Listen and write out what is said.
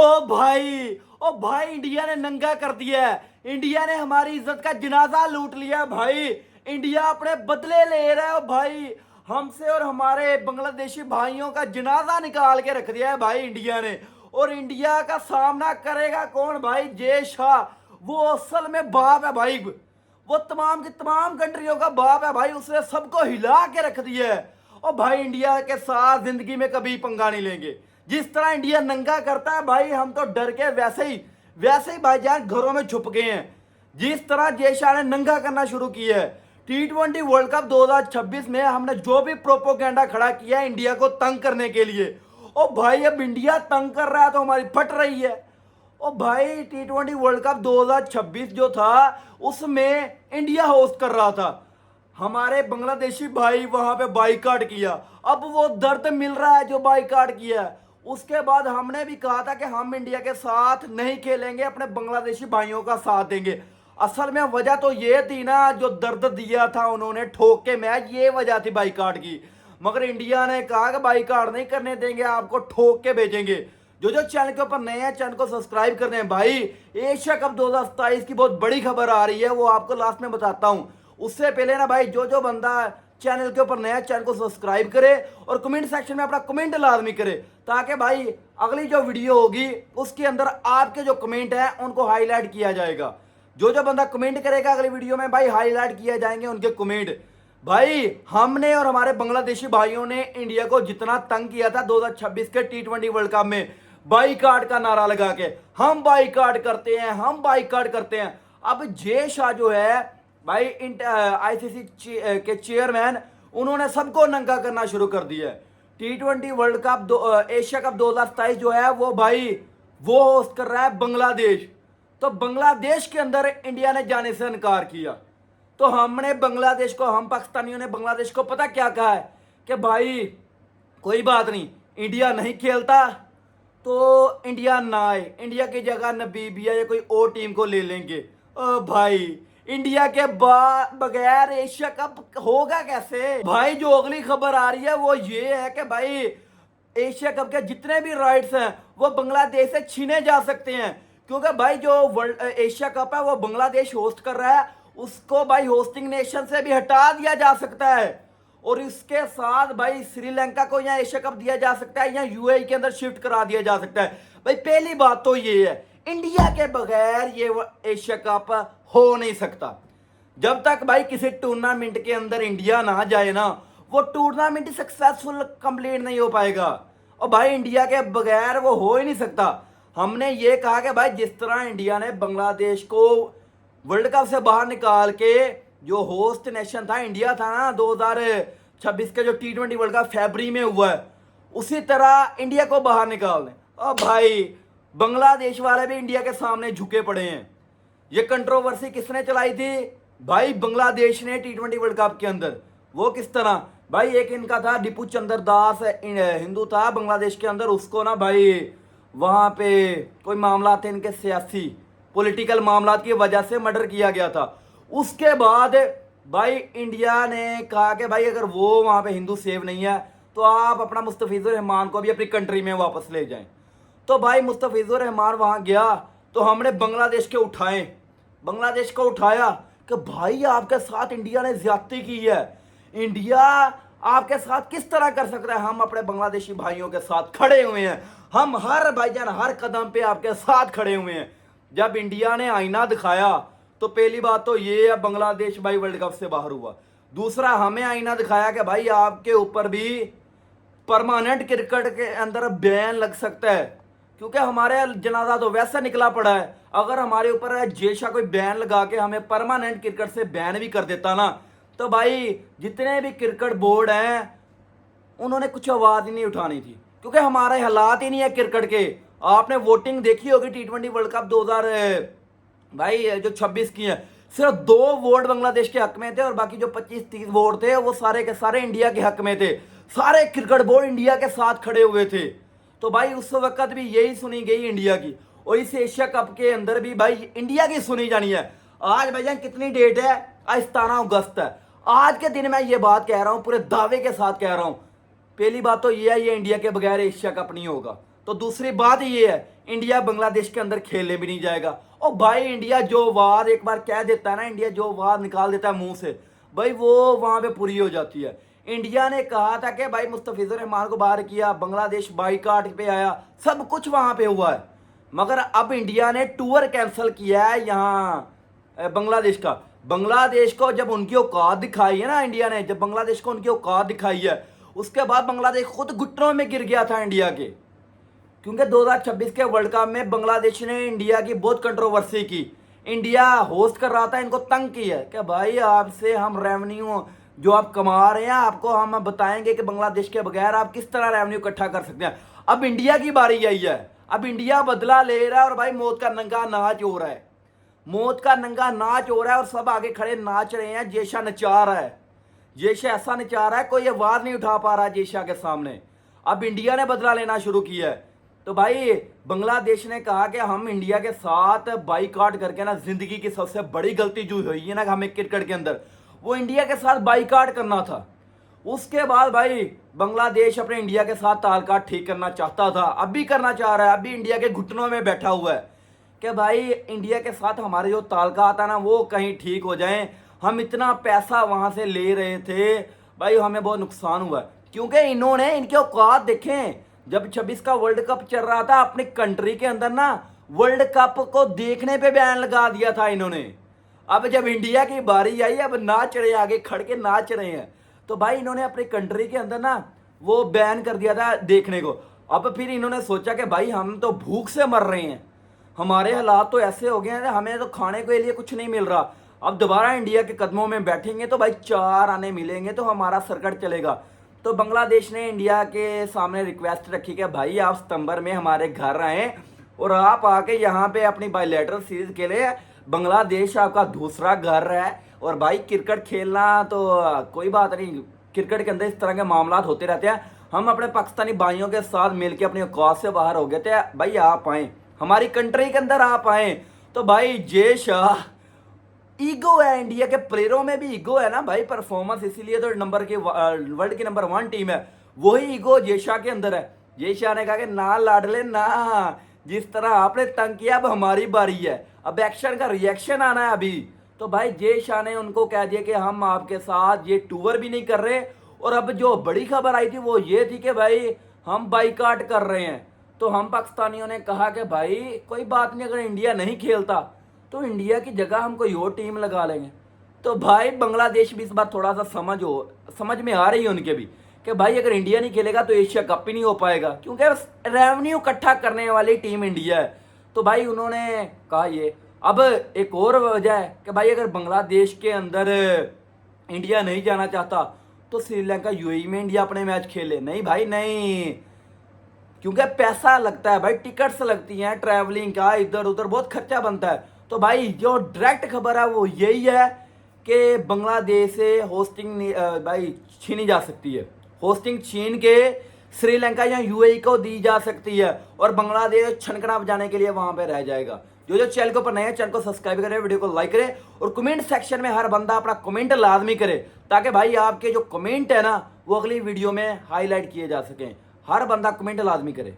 ओ भाई इंडिया ने नंगा कर दिया है। इंडिया ने हमारी इज्जत का जनाजा लूट लिया है भाई। इंडिया अपने बदले ले रहा है भाई। हमसे और हमारे बांग्लादेशी भाइयों का जनाजा निकाल के रख दिया है भाई इंडिया ने। और इंडिया का सामना करेगा कौन भाई? जय शाह। वो असल में बाप है भाई। वो तमाम की तमाम कंट्रियों का बाप है भाई। उसने सबको हिला के रख दिया है। और भाई इंडिया के साथ जिंदगी में कभी पंगा नहीं लेंगे। जिस तरह इंडिया नंगा करता है भाई, हम तो डर के वैसे ही भाईजान घरों में छुप गए हैं। जिस तरह जय शाह ने नंगा करना शुरू किया है। T20 वर्ल्ड कप 2026 में हमने जो भी प्रोपोगेंडा खड़ा किया है इंडिया को तंग करने के लिए, ओ भाई अब इंडिया तंग कर रहा है तो हमारी फट रही है। ओ भाई T20 वर्ल्ड कप 2026 जो था उसमें इंडिया होस्ट कर रहा था। हमारे बांग्लादेशी भाई वहां पे बाइकाट किया। अब वो दर्द मिल रहा है जो बाइकाट किया है। उसके बाद हमने भी कहा था कि हम इंडिया के साथ नहीं खेलेंगे, अपने बांग्लादेशी भाइयों का साथ देंगे। असल में वजह तो ये थी ना, जो दर्द दिया था उन्होंने ठोक के मैच, ये वजह थी बाइकाट की। मगर इंडिया ने कहा कि बाइकाट नहीं करने देंगे, आपको ठोक के भेजेंगे। जो चैनल के ऊपर नए हैं चैनल को सब्सक्राइब कर दें भाई। एशिया कप 2027 की बहुत बड़ी खबर आ रही है, वो आपको लास्ट में बताता हूं। उससे पहले ना भाई जो बंदा चैनल के ऊपर नया, चैनल को सब्सक्राइब करे और कमेंट सेक्शन में अपना कमेंट लाजमी करे, ताकि भाई अगली जो वीडियो होगी उसके अंदर आपके जो कमेंट है उनको हाईलाइट किया जाएगा। जो बंदा कमेंट करेगा अगली वीडियो में भाई हाईलाइट किया जाएंगे उनके कमेंट। भाई हमने और हमारे बांग्लादेशी भाइयों ने इंडिया को जितना तंग किया था 2026 के T20 वर्ल्ड कप में, बाइकाट का नारा लगा के, हम बाइकाट करते हैं, हम बाइकाट करते हैं। अब जय शाह जो है भाई आईसीसी के चेयरमैन, उन्होंने सबको नंगा करना शुरू कर दिया है। T20 world cup Asia cup 2027 जो है वो भाई वो होस्ट कर रहा है बांग्लादेश। तो बांग्लादेश के अंदर इंडिया ने जाने से इनकार किया। तो हमने बांग्लादेश को, हम पाकिस्तानियों ने बांग्लादेश को पता क्या कहा है कि भाई कोई बात नहीं, इंडिया नहीं खेलता तो इंडिया ना आए, इंडिया की जगह नबीबिया या कोई और टीम को ले लेंगे। ओ भाई इंडिया के बगैर एशिया कप होगा कैसे? भाई जो अगली खबर आ रही है वो ये है कि भाई एशिया कप के जितने भी राइट्स हैं वो बांग्लादेश से छीने जा सकते हैं, क्योंकि भाई जो वर्ल्ड एशिया कप है वो बांग्लादेश होस्ट कर रहा है, उसको भाई होस्टिंग नेशन से भी हटा दिया जा सकता है। और इसके साथ भाई श्रीलंका को यहाँ एशिया कप दिया जा सकता है, यहाँ यूएई के अंदर शिफ्ट करा दिया जा सकता है। भाई पहली बात तो ये है, इंडिया के बगैर ये एशिया कप हो नहीं सकता। जब तक भाई किसी टूर्नामेंट के अंदर इंडिया ना जाए ना, वो टूर्नामेंट सक्सेसफुल कंप्लीट नहीं हो पाएगा। और भाई इंडिया के बगैर वो हो ही नहीं सकता। हमने ये कहा कि भाई जिस तरह इंडिया ने बांग्लादेश को वर्ल्ड कप से बाहर निकाल के, जो होस्ट नेशन था इंडिया था ना 2026 के जो T20 वर्ल्ड कप फरवरी में हुआ है, उसी तरह इंडिया को बाहर निकाल दें। और भाई बांग्लादेश वाले भी इंडिया के सामने झुके पड़े हैं। ये कंट्रोवर्सी किसने चलाई थी? भाई बांग्लादेश ने T20 वर्ल्ड कप के अंदर। वो किस तरह? भाई एक इनका था डिपू चंद्र दास, हिंदू था बांग्लादेश के अंदर, उसको ना भाई वहां पे कोई मामला थे इनके सियासी पॉलिटिकल मामला की वजह से मर्डर किया गया था। उसके बाद भाई इंडिया ने कहा कि भाई अगर वो वहां पे हिंदू सेव नहीं है तो आप अपना मुस्तफिजुर रहमान को भी अपनी कंट्री में वापस ले जाएं। तो भाई मुस्तफिजुर रहमान वहां गया तो हमने बांग्लादेश को उठाया कि भाई आपके साथ इंडिया ने ज्यादती की है, इंडिया आपके साथ किस तरह कर सकता है? हम अपने बांग्लादेशी भाइयों के साथ खड़े हुए हैं, हम हर भाईजान हर कदम पे आपके साथ खड़े हुए हैं। जब इंडिया ने आईना दिखाया तो पहली बात तो ये है, बांग्लादेश भाई वर्ल्ड कप से बाहर हुआ। दूसरा, हमें आईना दिखाया कि भाई आपके ऊपर भी परमानेंट क्रिकेट के अंदर बैन लग सकता है, क्योंकि हमारे जनाजा तो वैसा निकला पड़ा है। अगर हमारे ऊपर जय शाह कोई बैन लगा के हमें परमानेंट क्रिकेट से बैन भी कर देता ना, तो भाई जितने भी क्रिकेट बोर्ड हैं उन्होंने कुछ आवाज ही नहीं उठानी थी, क्योंकि हमारे हालात ही नहीं है क्रिकेट के। आपने वोटिंग देखी होगी T20 वर्ल्ड कप 2026 की है, सिर्फ 2 वोट बांग्लादेश के हक में थे और बाकी जो 25-30 वोट थे वो सारे के सारे इंडिया के हक में थे। सारे क्रिकेट बोर्ड इंडिया के साथ खड़े हुए थे। तो भाई उस वक्त भी यही सुनी गई इंडिया की, और इस एशिया कप के अंदर भी भाई इंडिया की सुनी जानी है। आज भाईजान कितनी डेट है? आज 17 अगस्त है। आज के दिन मैं ये बात कह रहा हूं, पूरे दावे के साथ कह रहा हूं। पहली बात तो ये है, ये इंडिया के बगैर एशिया कप नहीं होगा। तो दूसरी बात ये है, इंडिया बांग्लादेश के अंदर खेलने भी नहीं जाएगा। और भाई इंडिया जो वार एक बार कह देता है ना, इंडिया जो वार निकाल देता है मुंह से, भाई वो वहां पे पूरी हो जाती है। इंडिया ने कहा था कि भाई मुस्तफिजुर रहमान को बाहर किया, बांग्लादेश बाईकाट पे आया, सब कुछ वहां पे हुआ है। मगर अब इंडिया ने टूर कैंसिल किया है यहाँ बांग्लादेश का। बांग्लादेश को जब उनकी औकात दिखाई है ना, इंडिया ने जब बांग्लादेश को उनकी औकात दिखाई है, उसके बाद बांग्लादेश खुद घुटनों में गिर गया था इंडिया के। क्योंकि 2026 के वर्ल्ड कप में बांग्लादेश ने इंडिया की बहुत कंट्रोवर्सी की। इंडिया होस्ट कर रहा था, इनको तंग किया कि भाई आपसे हम रेवेन्यू जो आप कमा रहे हैं, आपको हम बताएंगे कि बांग्लादेश के बगैर आप किस तरह रेवेन्यू इकट्ठा कर सकते हैं। अब इंडिया की बारी आई है, अब इंडिया बदला ले रहा है और भाई मौत का नंगा नाच हो रहा है, मौत का नंगा नाच हो रहा है और सब आगे खड़े नाच रहे हैं। जेशा नचा रहा है, जेशा ऐसा नचा रहा है कोई आवाज नहीं उठा पा रहा जेशा के सामने। अब इंडिया ने बदला लेना शुरू किया है। तो भाई बांग्लादेश ने कहा कि हम इंडिया के साथ बाईकाट करके ना, जिंदगी की सबसे बड़ी गलती जो हुई है ना हमें क्रिकेट के अंदर, वो इंडिया के साथ बाईकाट करना था। उसके बाद भाई बांग्लादेश अपने इंडिया के साथ ताल्लुकात ठीक करना चाहता था, अब भी करना चाह रहा है, अब भी इंडिया के घुटनों में बैठा हुआ है कि भाई इंडिया के साथ हमारे जो ताल्लुकात है ना वो कहीं ठीक हो जाएं। हम इतना पैसा वहां से ले रहे थे, भाई हमें बहुत नुकसान हुआ है। क्योंकि इन्होंने इनके औकात देखें, जब 26 का वर्ल्ड कप चल रहा था अपनी कंट्री के अंदर ना, वर्ल्ड कप को देखने पे बैन लगा दिया था इन्होंने। अब जब इंडिया की बारी आई, अब नाच रहे, आगे खड़ के नाच रहे हैं, तो भाई इन्होंने अपनी कंट्री के अंदर ना वो बैन कर दिया था देखने को। अब फिर इन्होंने सोचा कि भाई हम तो भूख से मर रहे हैं, हमारे हालात तो ऐसे हो गए हैं, हमें तो खाने के लिए कुछ नहीं मिल रहा। अब दोबारा इंडिया के कदमों में बैठेंगे तो भाई 4 आने मिलेंगे तो हमारा सर्कट चलेगा। तो बांग्लादेश ने इंडिया के सामने रिक्वेस्ट रखी कि भाई आप सितंबर में हमारे घर आए और आप आके यहाँ पे अपनी बायलैटरल सीरीज खेले। बांग्लादेश आपका दूसरा घर है और भाई क्रिकेट खेलना तो कोई बात नहीं, क्रिकेट के अंदर इस तरह के मामला होते रहते हैं। हम अपने पाकिस्तानी भाइयों के साथ मिलकर अपनी औकात से बाहर हो गए थे, भाई आप आए हमारी कंट्री के अंदर, आप आए। तो भाई जय शाह, ईगो है इंडिया के प्लेयरों में भी, ईगो है ना भाई, परफॉर्मेंस इसीलिए तो नंबर की वर्ल्ड की नंबर 1 टीम है, वही ईगो जेशा के अंदर है। जेशा ने कहा कि ना लाडले ना, जिस तरह आपने तंग किया अब हमारी बारी है, अब एक्शन का रिएक्शन आना है अभी। तो भाई जेशा ने उनको कह दिया कि हम आपके साथ ये टूर भी नहीं कर रहे। और अब जो बड़ी खबर आई थी वो ये थी कि भाई हम बाईकाट कर रहे हैं। तो हम पाकिस्तानियों ने कहा कि भाई कोई बात नहीं, अगर इंडिया नहीं खेलता तो इंडिया की जगह हम कोई और टीम लगा लेंगे। तो भाई बांग्लादेश भी इस बार थोड़ा सा समझ में आ रही है उनके भी कि भाई अगर इंडिया नहीं खेलेगा तो एशिया कप ही नहीं हो पाएगा, क्योंकि रेवेन्यू इकट्ठा करने वाली टीम इंडिया है। तो भाई उन्होंने कहा ये। अब एक और वजह है कि भाई अगर बांग्लादेश के अंदर इंडिया नहीं जाना चाहता तो श्रीलंका यूएई में इंडिया अपने मैच खेले। नहीं भाई नहीं, क्योंकि पैसा लगता है भाई, टिकट्स लगती हैं, ट्रैवलिंग का इधर उधर बहुत खर्चा बनता है। तो भाई जो डायरेक्ट खबर है वो यही है कि बांग्लादेश से होस्टिंग भाई छीनी जा सकती है, होस्टिंग छीन के श्रीलंका या यूएई को दी जा सकती है और बांग्लादेश छनकना बजाने के लिए वहां पे रह जाएगा। जो चैनल के ऊपर नए हैं, चैनल को सब्सक्राइब करें, वीडियो को लाइक करें और कमेंट सेक्शन में हर बंदा अपना कमेंट लाजमी करे, ताकि भाई आपके जो कमेंट है ना वो अगली वीडियो में हाईलाइट किए जा सकें। हर बंदा कमेंट लाजमी करे।